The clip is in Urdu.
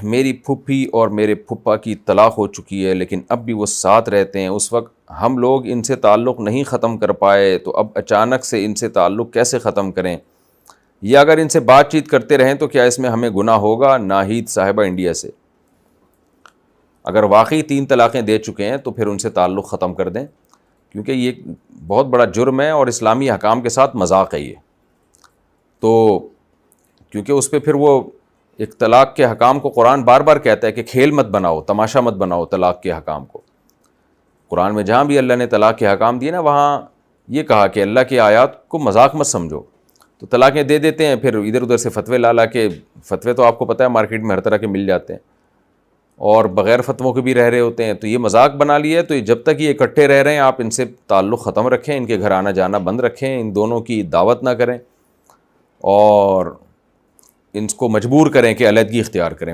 میری پھوپھی اور میرے پھپھا کی طلاق ہو چکی ہے لیکن اب بھی وہ ساتھ رہتے ہیں، اس وقت ہم لوگ ان سے تعلق نہیں ختم کر پائے، تو اب اچانک سے ان سے تعلق کیسے ختم کریں؟ یا اگر ان سے بات چیت کرتے رہیں تو کیا اس میں ہمیں گناہ ہوگا؟ ناہید صاحبہ انڈیا سے۔ اگر واقعی 3 طلاقیں دے چکے ہیں تو پھر ان سے تعلق ختم کر دیں، کیونکہ یہ بہت بڑا جرم ہے اور اسلامی حکام کے ساتھ مذاق ہے یہ۔ تو کیونکہ اس پہ پھر وہ ایک طلاق کے حکام کو قرآن بار بار کہتا ہے کہ کھیل مت بناؤ، تماشا مت بناؤ طلاق کے حکام کو۔ قرآن میں جہاں بھی اللہ نے طلاق کے حکام دیے نا، وہاں یہ کہا کہ اللہ کی آیات کو مذاق مت سمجھو۔ تو طلاقیں دے دیتے ہیں، پھر ادھر ادھر سے فتوے لا کے، فتوے تو آپ کو پتہ ہے مارکیٹ میں ہر طرح کے مل جاتے ہیں، اور بغیر فتووں کے بھی رہ رہے ہوتے ہیں، تو یہ مذاق بنا لیا ہے۔ تو جب تک یہ اکٹھے رہ رہے ہیں آپ ان سے تعلق ختم رکھیں، ان کے گھر آنا جانا بند رکھیں، ان دونوں کی دعوت نہ کریں، اور ان کو مجبور کریں کہ علیحدگی اختیار کریں،